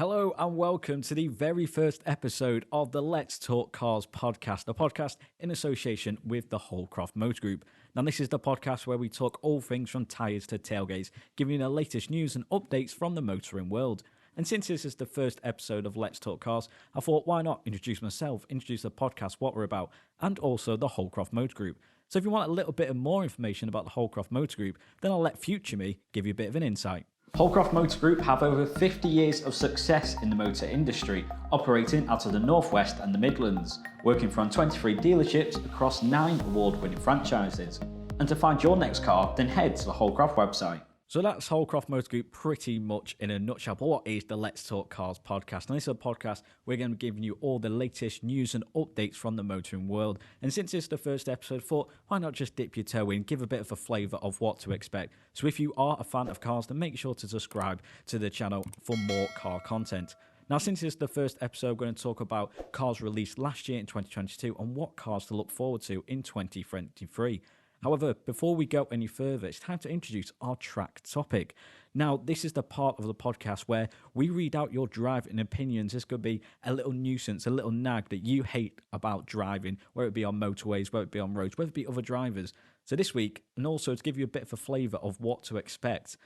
Hello and welcome to the very first episode of the Let's Talk Cars podcast, a podcast in association with the Holdcroft Motor Group. Now, this is the podcast where we talk all things from tyres to tailgates, giving you the latest news and updates from the motoring world. And since this is the first episode of Let's Talk Cars, I thought why not introduce myself, introduce the podcast, what we're about, and also the Holdcroft Motor Group. So if you want a little bit of more information about the Holdcroft Motor Group, then I'll let future me give you a bit of an insight. Holdcroft Motor Group have over 50 years of success in the motor industry, operating out of the Northwest and the Midlands, working from 23 dealerships across 9 award-winning franchises. And to find your next car, then head to the Holdcroft website. So that's Holdcroft Motor Group pretty much in a nutshell. But what is the Let's Talk Cars podcast? And this is a podcast we're going to be giving you all the latest news and updates from the motoring world. And since it's the first episode, I thought, why not just dip your toe in, give a bit of a flavour of what to expect. So if you are a fan of cars, then make sure to subscribe to the channel for more car content. Now, since it's the first episode, we're going to talk about cars released last year in 2022 and what cars to look forward to in 2023. However, before we go any further, it's time to introduce our track topic. Now, this is the part of the podcast where we read out your driving opinions. This could be a little nuisance, a little nag that you hate about driving, whether it be on motorways, whether it be on roads, whether it be other drivers. So this week, and also to give you a bit of a flavour of what to expect,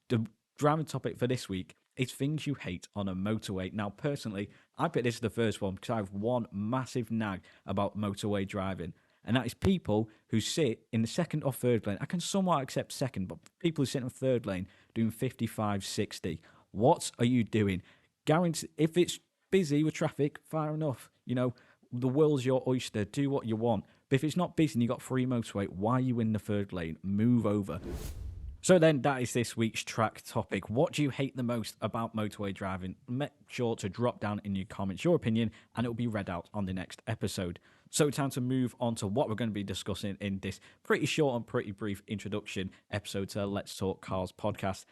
the driving topic for this week is things you hate on a motorway. Now, personally, I picked this as the first one because I have one massive nag about motorway driving. And that is people who sit in the second or third lane. I can somewhat accept second, but people who sit in the third lane doing 55, 60. What are you doing? Guarantee, if it's busy with traffic, fair enough. You know, the world's your oyster. Do what you want. But if it's not busy and you've got free motorway, why are you in the third lane? Move over. So then, that is this week's track topic. What do you hate the most about motorway driving? Make sure to drop down in your comments your opinion, and it will be read out on the next episode. So time to move on to what we're going to be discussing in this pretty short and pretty brief introduction episode to Let's Talk Cars podcast.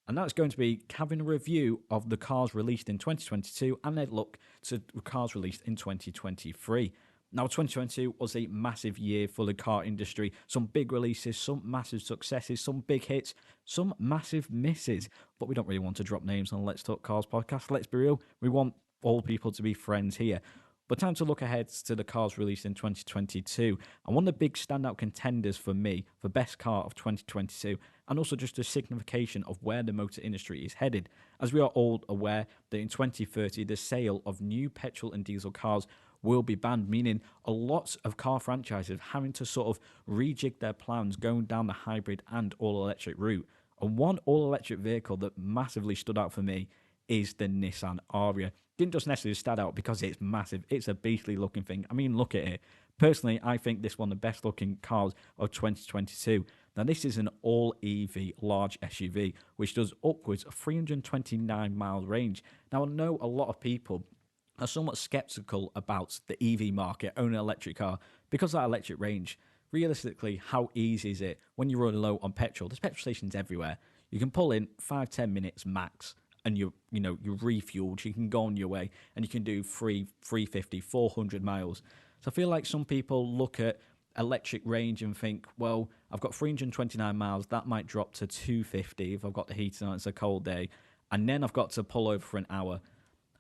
And that's going to be having a review of the cars released in 2022 and then look to cars released in 2023. Now, 2022 was a massive year for the car industry. Some big releases, some massive successes, some big hits, some massive misses. But we don't really want to drop names on Let's Talk Cars podcast. Let's be real. We want all people to be friends here. But time to look ahead to the cars released in 2022. And one of the big standout contenders for me for best car of 2022, and also just a signification of where the motor industry is headed. As we are all aware that in 2030, the sale of new petrol and diesel cars will be banned, meaning a lot of car franchises having to sort of rejig their plans going down the hybrid and all-electric route. And one all-electric vehicle that massively stood out for me is the Nissan Ariya. Didn't just necessarily stand out because it's massive. It's a beastly looking thing. I mean, look at it. Personally, I think this one of the best looking cars of 2022. Now, this is an all-EV large SUV, which does upwards of 329 mile range. Now, I know a lot of people are somewhat skeptical about the EV market, owning an electric car, because of that electric range. Realistically, how easy is it when you're running low on petrol? There's petrol stations everywhere. You can pull in 5-10 minutes max, and you're refueled. You can go on your way, and you can do 350, 400 miles. So I feel like some people look at electric range and think, well, I've got 329 miles. That might drop to 250 if I've got the heating on. It's a cold day, and then I've got to pull over for an hour.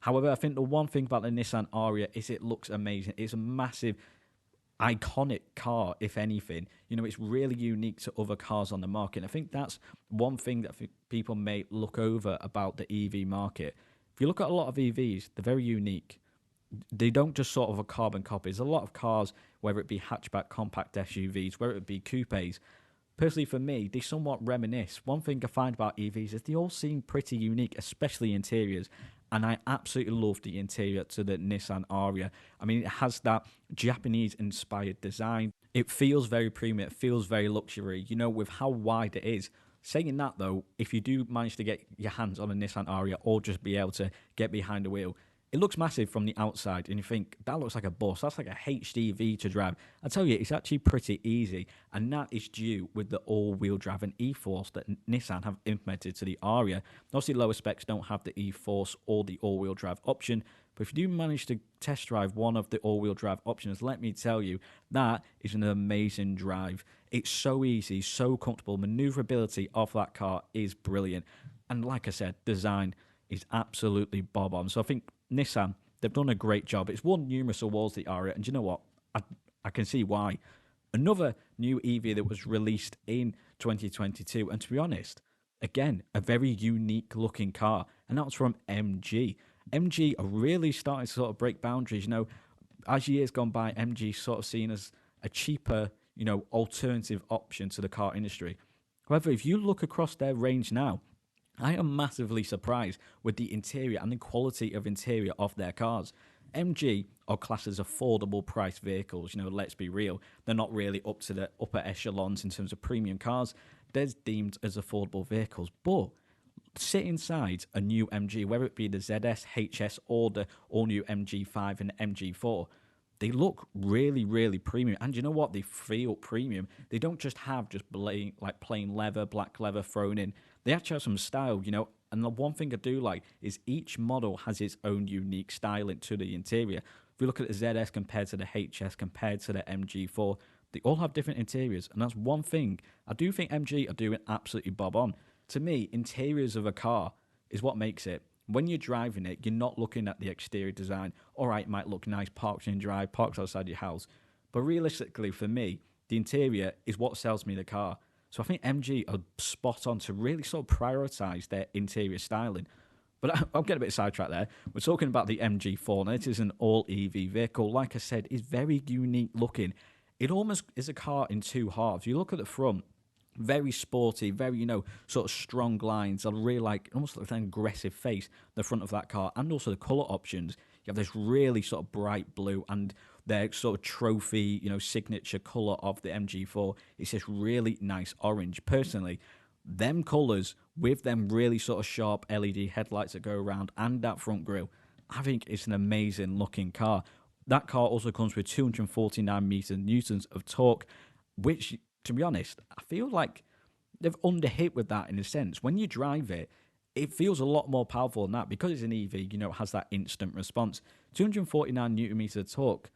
However, I think the one thing about the Nissan Ariya is it looks amazing. It's a massive, iconic car, if anything. You know, it's really unique to other cars on the market. And I think that's one thing that people may look over about the EV market. If you look at a lot of EVs, they're very unique. They don't just sort of a carbon copy. There's a lot of cars, whether it be hatchback, compact SUVs, whether it be coupes. Personally, for me, they somewhat reminisce. One thing I find about EVs is they all seem pretty unique, especially interiors. And I absolutely love the interior to the Nissan Ariya. I mean, it has that Japanese-inspired design. It feels very premium. It feels very luxury, you know, with how wide it is. Saying that, though, if you do manage to get your hands on a Nissan Ariya or just be able to get behind the wheel, it looks massive from the outside, and you think, that looks like a bus. That's like a HDV to drive. I tell you, it's actually pretty easy, and that is due with the all-wheel drive and e-force that Nissan have implemented to the Ariya. Obviously, lower specs don't have the e-force or the all-wheel drive option, but if you do manage to test drive one of the all-wheel drive options, let me tell you, that is an amazing drive. It's so easy, so comfortable. Maneuverability of that car is brilliant. And like I said, design. is absolutely bob on. So I think Nissan, they've done a great job. It's won numerous awards, the Aria, and you know what? I can see why. Another new EV that was released in 2022, and to be honest, again, a very unique looking car, and that was from MG. MG are really starting to sort of break boundaries. As years gone by, MG sort of seen as a cheaper, alternative option to the car industry. However, if you look across their range now, I am massively surprised with the interior and the quality of interior of their cars. MG are classed as affordable price vehicles. Let's be real. They're not really up to the upper echelons in terms of premium cars. They're deemed as affordable vehicles. But sit inside a new MG, whether it be the ZS, HS, or the all-new MG5 and MG4, they look really, really premium. And you know what? They feel premium. They don't just have plain leather, black leather thrown in. They actually have some style, And the one thing I do like is each model has its own unique styling to the interior. If we look at the ZS compared to the HS, compared to the MG4, they all have different interiors. And that's one thing I do think MG are doing absolutely bob on. To me, interiors of a car is what makes it. When you're driving it, you're not looking at the exterior design. All right, it might look nice, parked in drive, parked outside your house. But realistically, for me, the interior is what sells me the car. So I think MG are spot on to really sort of prioritise their interior styling. But I'll get a bit sidetracked there. We're talking about the MG4. Now, it is an all-EV vehicle. Like I said, it's very unique looking. It almost is a car in two halves. You look at the front, very sporty, very, sort of strong lines. I really like, almost like an aggressive face, the front of that car. And also the colour options. You have this really sort of bright blue and their sort of trophy, signature colour of the MG4. It's this really nice orange. Personally, them colours with them really sort of sharp LED headlights that go around and that front grille, I think it's an amazing looking car. That car also comes with 249 newtons of torque, which, to be honest, I feel like they've underhit with that in a sense. When you drive it, it feels a lot more powerful than that because it's an EV, it has that instant response. 249 newton meters of torque,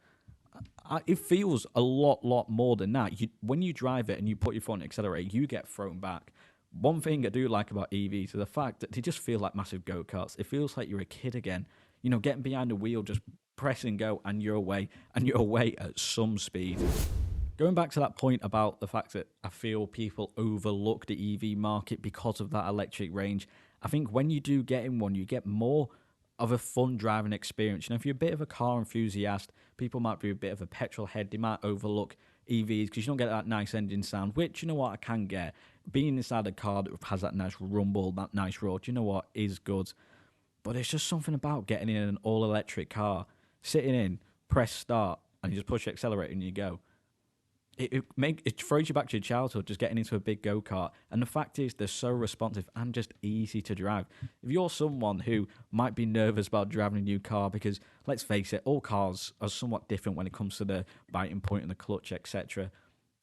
it feels a lot more than that. When you drive it and you put your foot on the accelerator, you get thrown back. One thing I do like about EVs is the fact that they just feel like massive go-karts. It feels like you're a kid again. Getting behind the wheel, just press and go, and you're away at some speed. Going back to that point about the fact that I feel people overlook the EV market because of that electric range, I think when you do get in one, you get more of a fun driving experience. If you're a bit of a car enthusiast, people might be a bit of a petrol head, they might overlook EVs because you don't get that nice engine sound, which, I can get. Being inside a car that has that nice rumble, that nice roar, is good. But there's just something about getting in an all-electric car, sitting in, press start, and you just push the accelerator and you go. It throws you back to your childhood, just getting into a big go-kart. And the fact is, they're so responsive and just easy to drive. If you're someone who might be nervous about driving a new car, because let's face it, all cars are somewhat different when it comes to the biting point and the clutch, etc.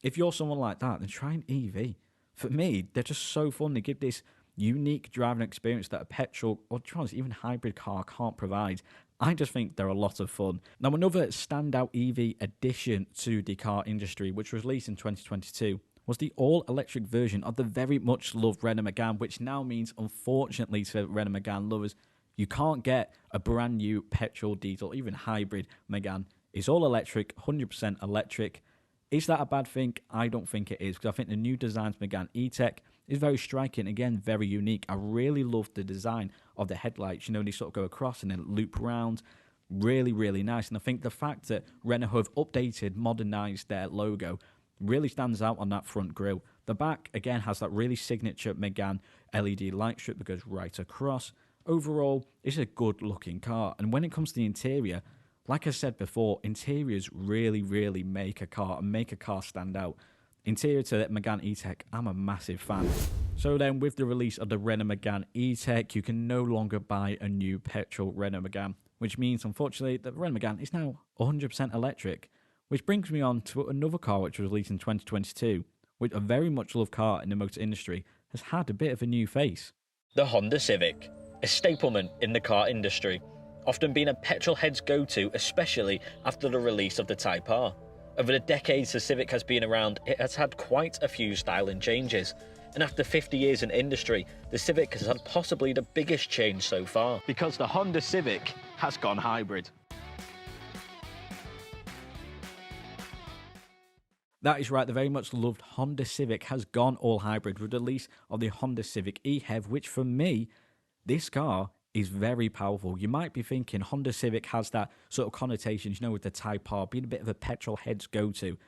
If you're someone like that, then try an EV. For me, they're just so fun. They give this unique driving experience that a petrol or even hybrid car can't provide. I just think they're a lot of fun. Now, another standout EV addition to the car industry, which was released in 2022, was the all-electric version of the very much loved Renault Megane, which now means, unfortunately, to Renault Megane lovers, you can't get a brand new petrol, diesel, even hybrid Megane. It's all electric, 100% electric. Is that a bad thing? I don't think it is, because I think the new design's Megane E-Tech is very striking, again, very unique. I really love the design of the headlights. They sort of go across and then loop around. Really, really nice. And I think the fact that Renault have updated, modernised their logo really stands out on that front grille. The back, again, has that really signature Megane LED light strip that goes right across. Overall, it's a good-looking car. And when it comes to the interior, like I said before, interiors really, really make a car and make a car stand out. Interior to the Megane E-Tech, I'm a massive fan. So then, with the release of the Renault Megane E-Tech, you can no longer buy a new petrol Renault Megane, which means, unfortunately, that the Renault Megane is now 100% electric. Which brings me on to another car which was released in 2022, which a very much loved car in the motor industry has had a bit of a new face. The Honda Civic, a stapleman in the car industry, often being a petrol head's go-to, especially after the release of the Type R. Over the decades the Civic has been around, it has had quite a few styling changes. And after 50 years in industry, the Civic has had possibly the biggest change so far. Because the Honda Civic has gone hybrid. That is right, the very much loved Honda Civic has gone all hybrid with the release of the Honda Civic e-HEV, which for me, this car is very powerful. You might be thinking Honda Civic has that sort of connotations, with the Type R, being a bit of a petrol head's go-to.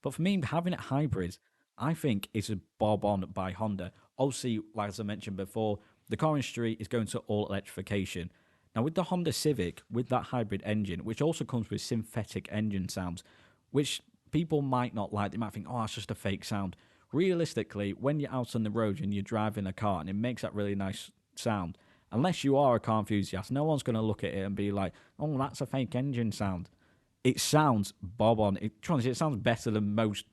But for me, having it hybrid, I think is a bob on by Honda. Obviously, like as I mentioned before, the car industry is going to all electrification. Now with the Honda Civic, with that hybrid engine, which also comes with synthetic engine sounds, which people might not like. They might think, oh, it's just a fake sound. Realistically, when you're out on the road and you're driving a car and it makes that really nice sound, unless you are a car enthusiast, no one's going to look at it and be like, oh, that's a fake engine sound. It sounds bob on. It sounds better than most,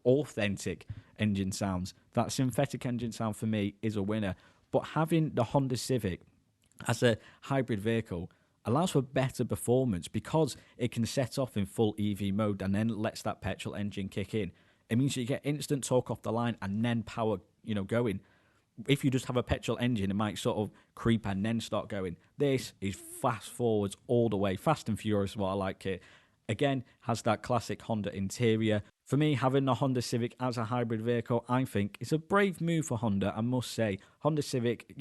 authentic engine sounds. That synthetic engine sound for me is a winner. But having the Honda Civic as a hybrid vehicle allows for better performance because it can set off in full EV mode and then lets that petrol engine kick in. It means you get instant torque off the line and then power, going. If you just have a petrol engine, it might sort of creep and then start going. This is fast forwards all the way. Fast and furious is what I like it. Again, has that classic Honda interior. For me, having the Honda Civic as a hybrid vehicle, I think it's a brave move for Honda, I must say. Honda Civic,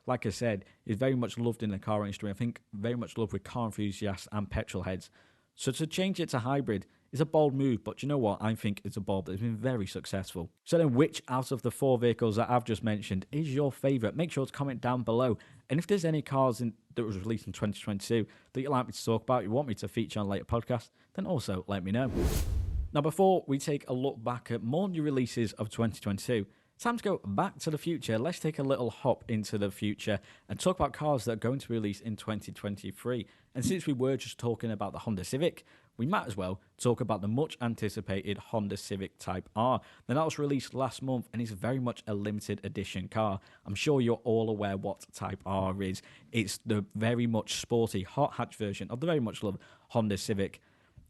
like I said, is very much loved in the car industry. I think very much loved with car enthusiasts and petrol heads. So to change it to hybrid is a bold move, but you know what? I think it's a bold that's been very successful. So then, which out of the 4 vehicles that I've just mentioned is your favourite? Make sure to comment down below. And if there's any cars that was released in 2022 that you'd like me to talk about, you want me to feature on a later podcast, then also let me know. Now, before we take a look back at more new releases of 2022, time to go back to the future. Let's take a little hop into the future and talk about cars that are going to be released in 2023. And since we were just talking about the Honda Civic, we might as well talk about the much anticipated Honda Civic Type R. Now, that was released last month and is very much a limited edition car. I'm sure you're all aware what Type R is. It's the very much sporty hot hatch version of the very much loved Honda Civic.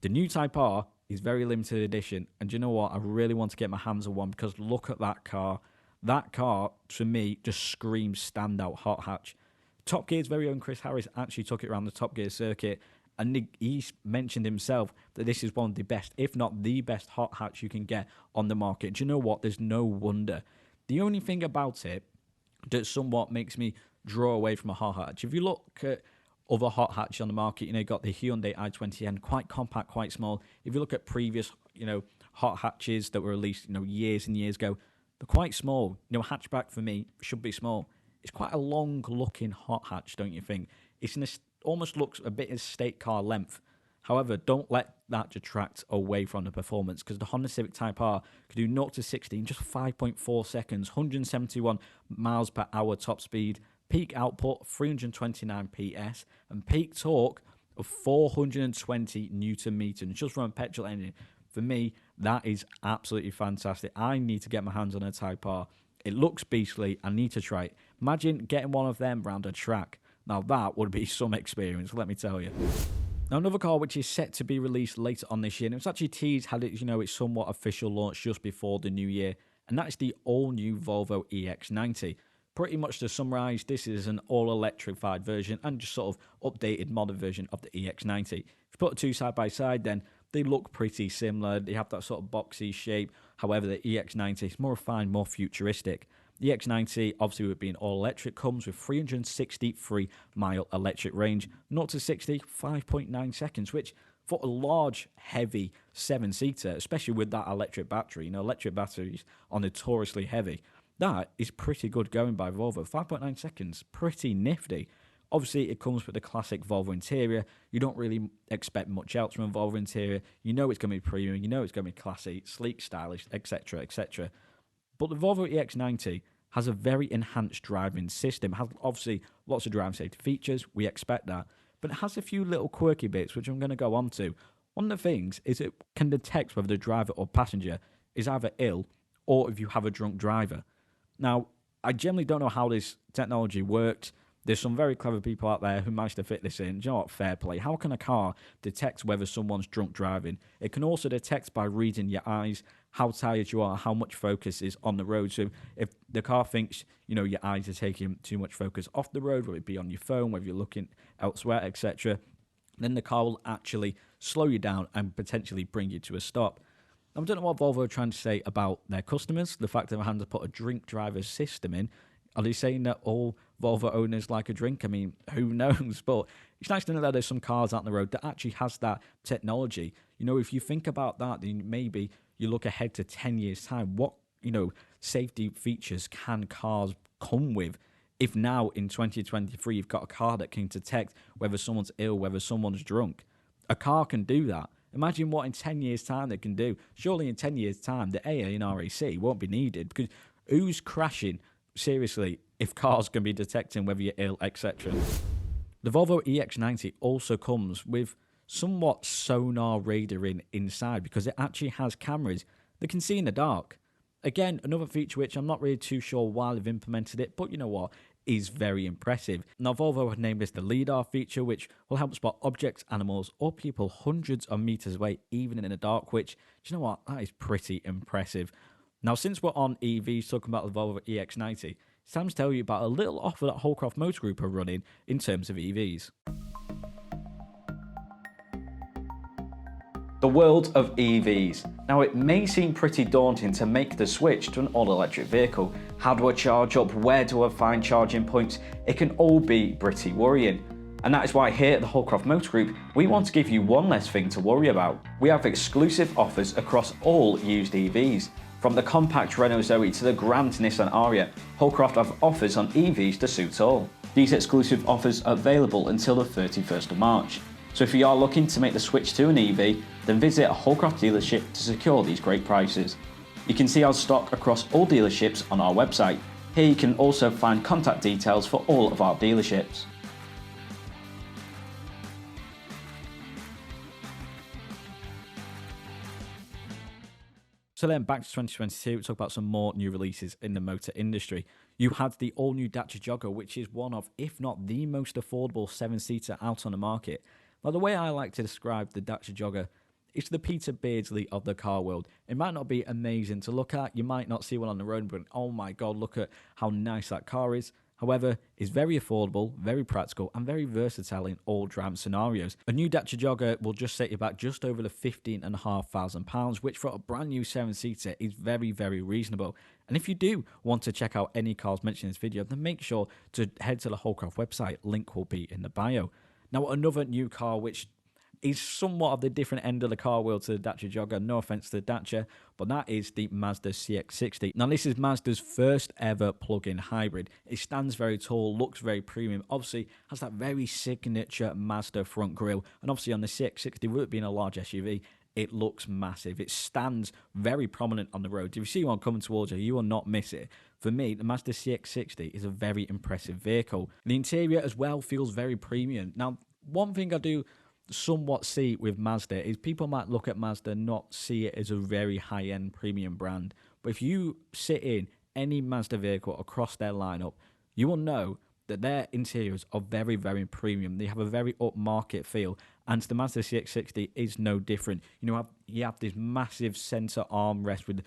The new Type R is very limited edition, and you know what? I really want to get my hands on one because look at that car. That car, to me, just screams standout hot hatch. Top Gear's very own Chris Harris actually took it around the Top Gear circuit, and he mentioned himself that this is one of the best, if not the best hot hatch you can get on the market. Do you know what? There's no wonder. The only thing about it that somewhat makes me draw away from a hot hatch, if you look at other hot hatches on the market, you got the Hyundai i20N, quite compact, quite small. If you look at previous, hot hatches that were released, years and years ago, they're quite small. Hatchback for me should be small. It's quite a long-looking hot hatch, don't you think? Almost looks a bit as state car length. However, don't let that detract away from the performance because the Honda Civic Type R can do 0 to 60 in just 5.4 seconds, 171 miles per hour top speed, peak output 329 PS, and peak torque of 420 Newton meters just from a petrol engine. For me, that is absolutely fantastic. I need to get my hands on a Type R. It looks beastly. I need to try it. Imagine getting one of them round a track. Now that would be some experience, let me tell you. Now, another car which is set to be released later on this year, and it's actually teased, had it, its somewhat official launch just before the new year, and that is the all-new Volvo EX90. Pretty much to summarise, this is an all-electrified version and just sort of updated modern version of the EX90. If you put the two side by side, then they look pretty similar. They have that sort of boxy shape. However, the EX90 is more refined, more futuristic. The EX90, obviously with being all-electric, comes with 363-mile electric range, 0 to 60, 5.9 seconds, which for a large, heavy 7-seater, especially with that electric battery, electric batteries are notoriously heavy. That is pretty good going by Volvo. 5.9 seconds, pretty nifty. Obviously, it comes with the classic Volvo interior. You don't really expect much else from a Volvo interior. You know it's going to be premium. You know it's going to be classy, sleek, stylish, etc., etc. But the Volvo EX90 has a very enhanced driving system. It has obviously lots of driving safety features. We expect that. But it has a few little quirky bits, which I'm going to go on to. One of the things is it can detect whether the driver or passenger is either ill or if you have a drunk driver. Now, I generally don't know how this technology works. There's some very clever people out there who managed to fit this in. Do you know what? Fair play. How can a car detect whether someone's drunk driving? It can also detect by reading your eyes how tired you are, how much focus is on the road. So if the car thinks, your eyes are taking too much focus off the road, whether it be on your phone, whether you're looking elsewhere, etc., then the car will actually slow you down and potentially bring you to a stop. I don't know what Volvo are trying to say about their customers, the fact that they're having to put a drink driver system in. Are they saying that all Volvo owners like a drink? I mean, who knows? But it's nice to know that there's some cars out on the road that actually has that technology. If you think about that, then maybe you look ahead to 10 years' time. What, safety features can cars come with? If now in 2023 you've got a car that can detect whether someone's ill, whether someone's drunk, a car can do that. Imagine what in 10 years' time they can do. Surely in 10 years' time, the AA and RAC won't be needed, because who's crashing, seriously, if cars can be detecting whether you're ill, etc. The Volvo EX90 also comes with somewhat sonar radaring inside, because it actually has cameras that can see in the dark. Again, another feature which I'm not really too sure why they've implemented it, but you know what, is very impressive. Now, Volvo have named this the LiDAR feature, which will help spot objects, animals, or people hundreds of meters away, even in the dark, which, do you know what, that is pretty impressive. Now, since we're on EVs, talking about the Volvo EX90, it's time to tell you about a little offer that Holdcroft Motor Group are running in terms of EVs. The world of EVs. Now, it may seem pretty daunting to make the switch to an all-electric vehicle. How do I charge up? Where do I find charging points? It can all be pretty worrying. And that is why here at the Holdcroft Motor Group, we want to give you one less thing to worry about. We have exclusive offers across all used EVs. From the compact Renault Zoe to the grand Nissan Ariya, Holdcroft have offers on EVs to suit all. These exclusive offers are available until the 31st of March. So if you are looking to make the switch to an EV, then visit a Holdcroft dealership to secure these great prices. You can see our stock across all dealerships on our website. Here you can also find contact details for all of our dealerships. So then back to 2022, we talk about some more new releases in the motor industry. You had the all-new Dacia Jogger, which is one of, if not the most affordable 7-seater out on the market. Now, the way I like to describe the Dacia Jogger, it's the Peter Beardsley of the car world. It might not be amazing to look at, you might not see one on the road, but oh my god, look at how nice that car is. However, it's very affordable, very practical, and very versatile in all driving scenarios. A new Dacia Jogger will just set you back just over the £15,500, which for a brand new 7-seater is very, very reasonable. And if you do want to check out any cars mentioned in this video, then make sure to head to the Holdcroft website. Link will be in the bio. Now, another new car which is somewhat of the different end of the car world to the Dacia Jogger, no offense to the Dacia, but that is the Mazda CX-60. Now, this is Mazda's first ever plug-in hybrid. It stands very tall, looks very premium, obviously has that very signature Mazda front grille, and obviously on the CX-60, with it being a large SUV, it looks massive. It stands very prominent on the road. If you see one coming towards you, you will not miss it. For me, the Mazda CX-60 is a very impressive vehicle. The interior as well feels very premium. Now, one thing I do somewhat see with Mazda is people might look at Mazda and not see it as a very high-end premium brand. But if you sit in any Mazda vehicle across their lineup, you will know that their interiors are very, very premium. They have a very upmarket feel, and the Mazda CX-60 is no different. You have this massive center armrest with,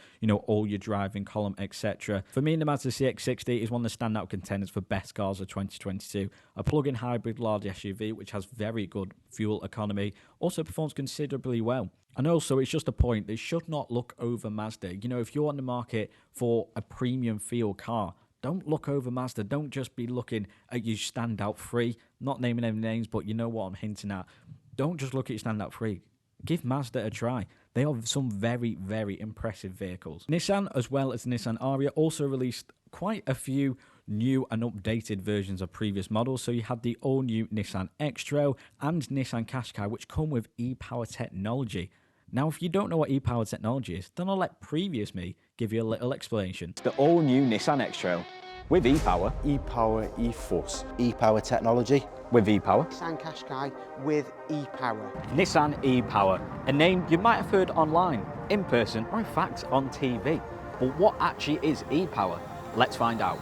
all your driving column, etc. For me, the Mazda CX-60 is one of the standout contenders for best cars of 2022. A plug-in hybrid large SUV, which has very good fuel economy, also performs considerably well. And also, it's just a point, they should not look over Mazda. If you're on the market for a premium feel car, don't look over Mazda. Don't just be looking at your standout three. Not naming any names, but you know what I'm hinting at. Don't just look at your standout three. Give Mazda a try. They have some very, very impressive vehicles. Nissan, as well as Nissan Ariya, also released quite a few new and updated versions of previous models. So you had the all-new Nissan X-Trail and Nissan Qashqai, which come with e-Power technology. Now, if you don't know what e-Power technology is, then I'll let previous me give you a little explanation. The all-new Nissan X-Trail with e-Power. E-Power, e-Force, e-Power technology. With e-Power. Nissan Qashqai with e-Power. Nissan e-Power, a name you might have heard online, in person, or in fact on TV. But what actually is e-Power? Let's find out.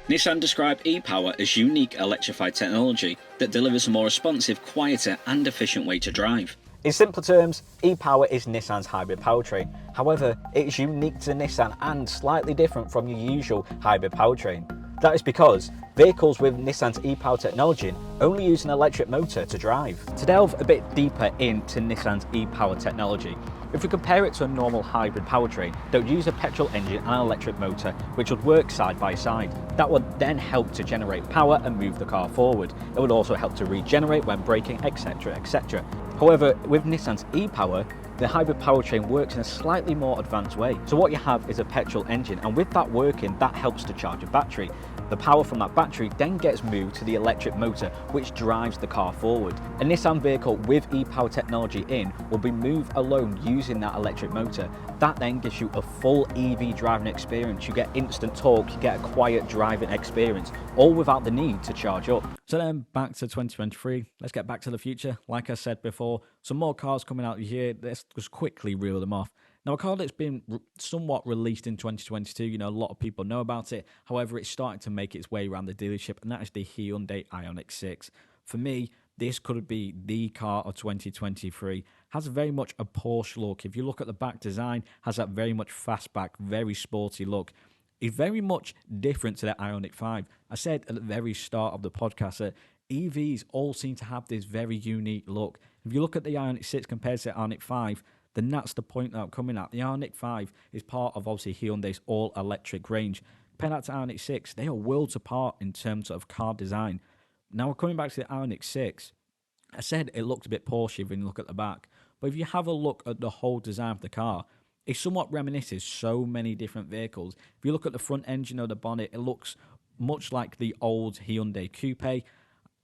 Nissan described e-Power as unique electrified technology that delivers a more responsive, quieter and efficient way to drive. In simpler terms, e-Power is Nissan's hybrid powertrain. However, it is unique to Nissan and slightly different from your usual hybrid powertrain. That is because vehicles with Nissan's e-Power technology only use an electric motor to drive. To delve a bit deeper into Nissan's e-Power technology, if we compare it to a normal hybrid powertrain that would use a petrol engine and an electric motor which would work side by side, that would then help to generate power and move the car forward. It would also help to regenerate when braking, etc, etc. However, with Nissan's e-Power, the hybrid powertrain works in a slightly more advanced way. So what you have is a petrol engine, and with that working, that helps to charge a battery. The power from that battery then gets moved to the electric motor, which drives the car forward. A Nissan vehicle with e-Power technology in will be moved alone using that electric motor. That then gives you a full EV driving experience. You get instant torque, you get a quiet driving experience, all without the need to charge up. So then back to 2023, let's get back to the future. Like I said before, some more cars coming out here. Let's just quickly reel them off. Now, a car that's been somewhat released in 2022, a lot of people know about it. However, it's starting to make its way around the dealership, and that is the Hyundai Ioniq 6. For me, this could be the car of 2023. Has very much a Porsche look. If you look at the back design, has that very much fastback, very sporty look. It's very much different to the Ioniq 5. I said at the very start of the podcast that EVs all seem to have this very unique look. If you look at the Ioniq 6 compared to the Ioniq 5, then that's the point that I'm coming at. The Ioniq 5 is part of, obviously, Hyundai's all-electric range. Compared that to Ioniq 6, they are worlds apart in terms of car design. Now, we're coming back to the Ioniq 6. I said it looked a bit Porsche when you look at the back. But if you have a look at the whole design of the car, it somewhat reminisces so many different vehicles. If you look at the front engine of the bonnet, it looks much like the old Hyundai Coupe.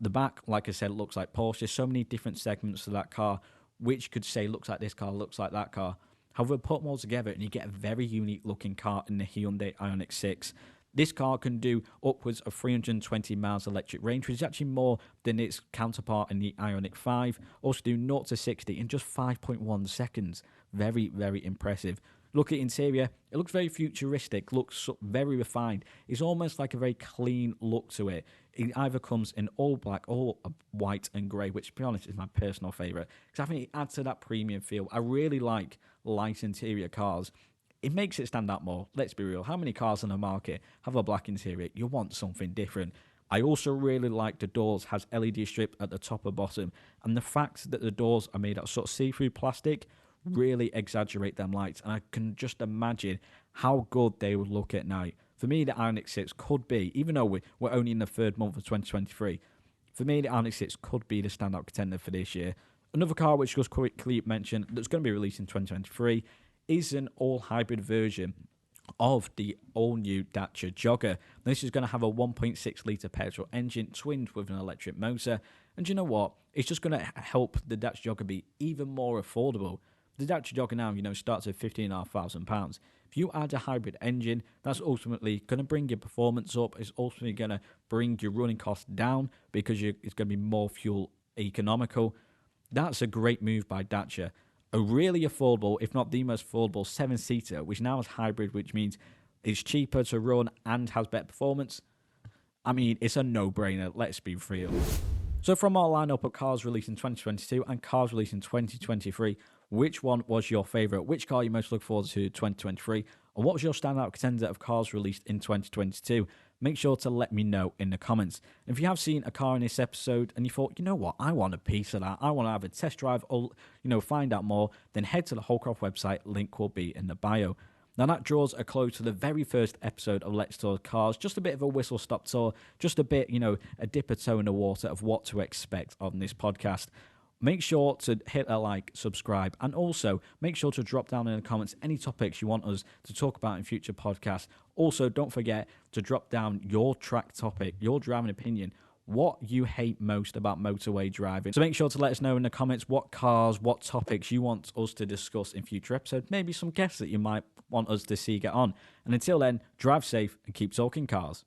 The back, like I said, looks like Porsche. There's so many different segments to that car, which could say looks like this car, looks like that car. However, put them all together and you get a very unique looking car in the Hyundai Ioniq 6. This car can do upwards of 320 miles electric range, which is actually more than its counterpart in the Ioniq 5. Also do 0 to 60 in just 5.1 seconds. Very, very impressive. Look at the interior. It looks very futuristic, looks very refined. It's almost like a very clean look to it. It either comes in all black or white and grey, which, to be honest, is my personal favourite. Because I think it adds to that premium feel. I really like light interior cars. It makes it stand out more. Let's be real. How many cars on the market have a black interior? You want something different. I also really like the doors has LED strip at the top and bottom. And the fact that the doors are made out of sort of see-through plastic really exaggerate them lights. And I can just imagine how good they would look at night. For me, the Ioniq 6 could be, even though we're only in the third month of 2023, for me, the Ioniq 6 could be the standout contender for this year. Another car which just quickly mentioned that's going to be released in 2023 is an all-hybrid version of the all-new Dacia Jogger. This is going to have a 1.6-litre petrol engine twinned with an electric motor. And you know what? It's just going to help the Dacia Jogger be even more affordable. The Dacia Jogger now, starts at £15,500. If you add a hybrid engine, that's ultimately going to bring your performance up. It's ultimately going to bring your running costs down because it's going to be more fuel economical. That's a great move by Dacia. A really affordable, if not the most affordable, 7-seater, which now is hybrid, which means it's cheaper to run and has better performance. I mean, it's a no-brainer, let's be real. So from our lineup of cars released in 2022 and cars released in 2023, which one was your favourite? Which car you most look forward to 2023? And what was your standout contender of cars released in 2022? Make sure to let me know in the comments. And if you have seen a car in this episode and you thought, you know what, I want a piece of that, I want to have a test drive or, find out more, then head to the Holdcroft website, link will be in the bio. Now that draws a close to the very first episode of Let's Talk Cars. Just a bit of a whistle-stop tour, just a bit, a dip a toe in the water of what to expect on this podcast. Make sure to hit a like, subscribe, and also make sure to drop down in the comments any topics you want us to talk about in future podcasts. Also, don't forget to drop down your track topic, your driving opinion, what you hate most about motorway driving. So make sure to let us know in the comments what cars, what topics you want us to discuss in future episodes, maybe some guests that you might want us to see get on. And until then, drive safe and keep talking cars.